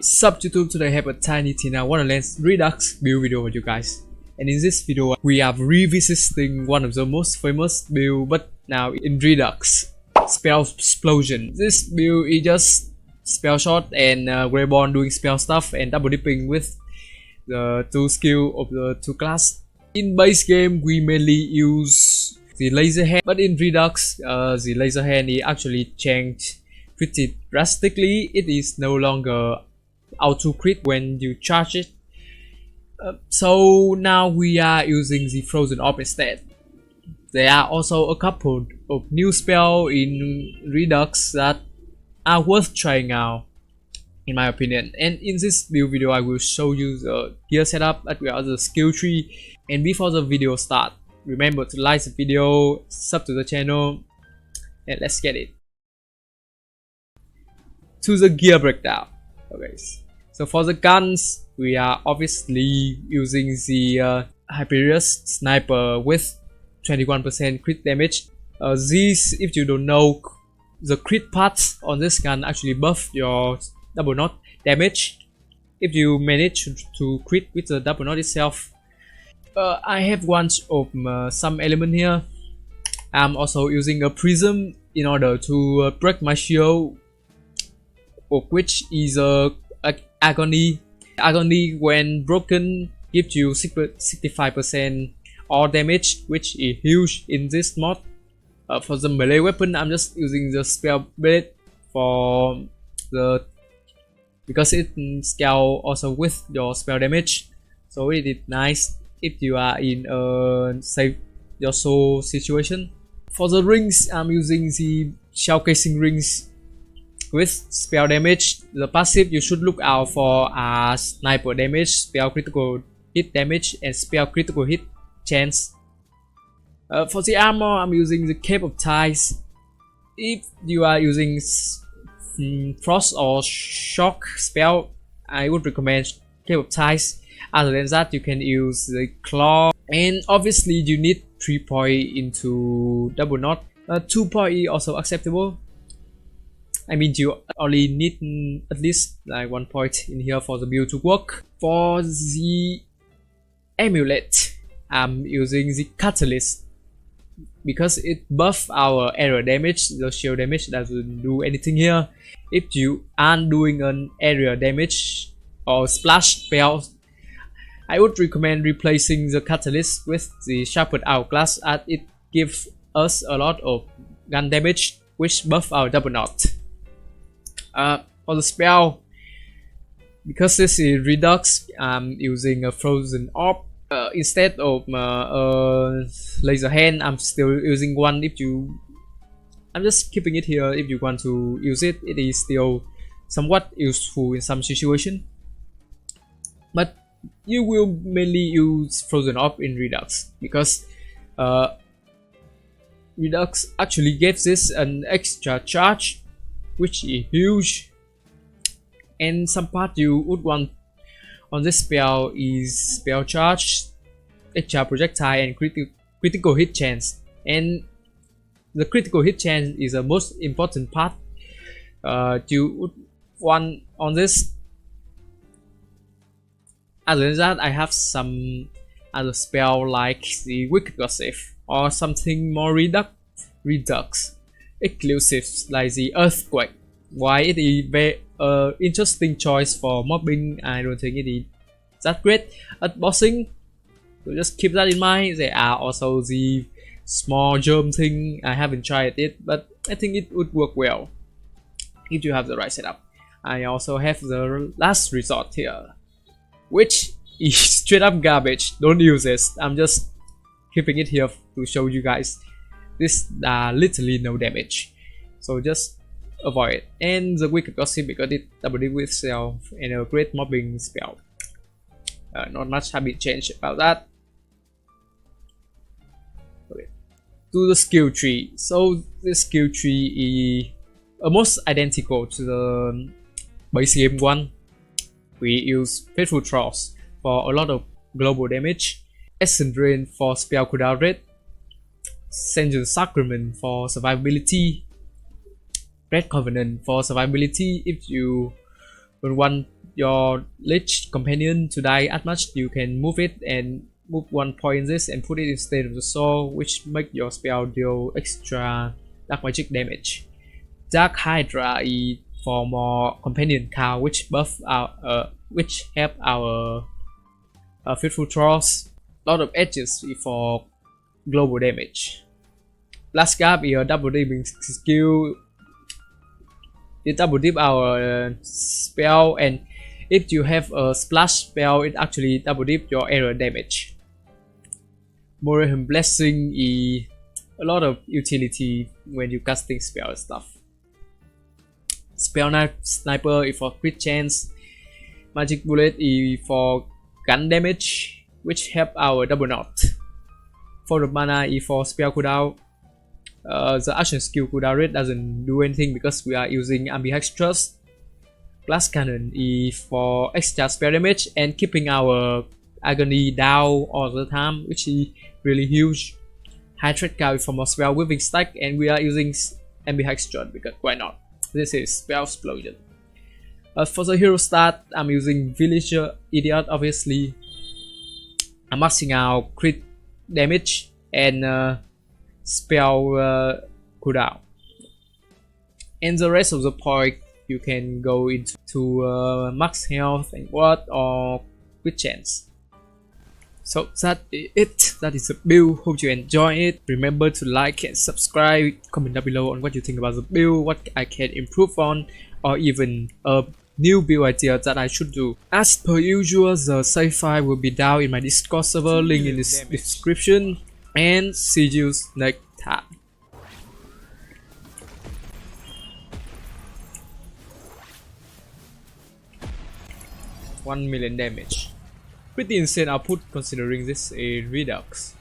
Sup YouTube, today I have a tiny Tina Wonderlands REDUX build video for you guys. And in this video we are revisiting one of the most famous build, but now in Redux, Spellsplosion. This build is just spell shot and Greyborn doing spell stuff and double dipping with the two skill of the two class. In base game we mainly use the laser hand, but in Redux the laser hand is actually changed pretty drastically. It is no longer auto crit when you charge it. So now we are using the frozen orb instead. There are also a couple of new spells in Redux that are worth trying out, in my opinion. And in this build video I will show you the gear setup as well as the skill tree. And before the video start, remember to like the video, sub to the channel, and let's get it to the gear breakdown. Okay, so for the guns we are obviously using the Hyperion sniper with 21% crit damage. These, if you don't know, the crit parts on this gun actually buff your double knot damage if you manage to crit with the double knot itself. I have one of some element here. I'm also using a prism in order to break my shield, of which is a agony. Agony when broken gives you 65% all damage, which is huge in this mod. For the melee weapon I'm just using the spell blade for the because it scale also with your spell damage, so it is nice if you are in a save your soul situation. For the rings I'm using the shell casing rings with spell damage. The passive you should look out for are sniper damage, spell critical hit damage, and spell critical hit chance. For the armor I'm using the Cape of Ties. If you are using frost or shock spell, I would recommend Cape of Ties. Other than that you can use the claw, and obviously you need 3 point into double knot. 2 point is also acceptable. I mean, you only need at least like 1 point in here for the build to work. For the amulet I'm using the catalyst because it buffs our area damage. The shield damage doesn't do anything here. If you aren't doing an area damage or splash spell, I would recommend replacing the catalyst with the sharpened hourglass, as it gives us a lot of gun damage which buff our double knot. For the spell, because this is Redux, I'm using a frozen orb instead of laser hand. I'm still using one. I'm just keeping it here. If you want to use it, it is still somewhat useful in some situation, but you will mainly use frozen orb in Redux because Redux actually gives this an extra charge, which is huge. And some part you would want on this spell is spell charge, extra projectile, and critical hit chance. And the critical hit chance is the most important part you would want on this. Other than that, I have some other spell like the Wicked Gossip or something more Redux exclusives like the Earthquake. Why it is very interesting choice for mobbing. I don't think it is that great at bossing, so just keep that in mind. There are also the small germ thing. I haven't tried it, but I think it would work well if you have the right setup. I also have the last resort here, which is straight up garbage. Don't use this. I'm just keeping it here to show you guys. This literally no damage, so just avoid it. And the Wicked Gossip because it double deal with itself and a great mobbing spell. Not much has been changed about that. Okay. To the skill tree. So this skill tree is almost identical to the base game one. We use Faithful Trolls for a lot of global damage, Essence Drain for spell cooldown rate, Sensual Sacrament for survivability, Red Covenant for survivability if you don't want your lich companion to die as much, you can move it and move 1 point in this and put it instead of the soul, which make your spell deal extra dark magic damage. Dark Hydra is for more companion count, which buff our which help our faithful trolls. Lot of edges for global damage. Blast Gap is a double dipping skill. It double dip our spell, and if you have a splash spell, it actually double dip your error damage. Moral Blessing is a lot of utility when you casting spell stuff. Spell Knife Sniper is for crit chance. Magic Bullet is for gun damage, which help our double knot. For the mana is for spell cooldown. The action skill cooldown rate doesn't do anything because we are using Ambihextrus. Blast Cannon is for extra spell damage and keeping our agony down all the time, which is really huge. High threat count is for more spell weaving stack, and we are using Ambihextrus because why not? This is Spellsplosion. For the hero stat, I'm using Villager Idiot obviously. I'm maxing out crit damage and spell cooldown. And the rest of the point you can go into max health and what or crit chance. So that is it. That is the build. Hope you enjoy it. Remember to like and subscribe. Comment down below on what you think about the build, what I can improve on, or even a new build idea that I should do. As per usual, the save file will be down in my Discord server, link in the description. And see you next time. 1 million damage. Pretty insane output considering this a Redux.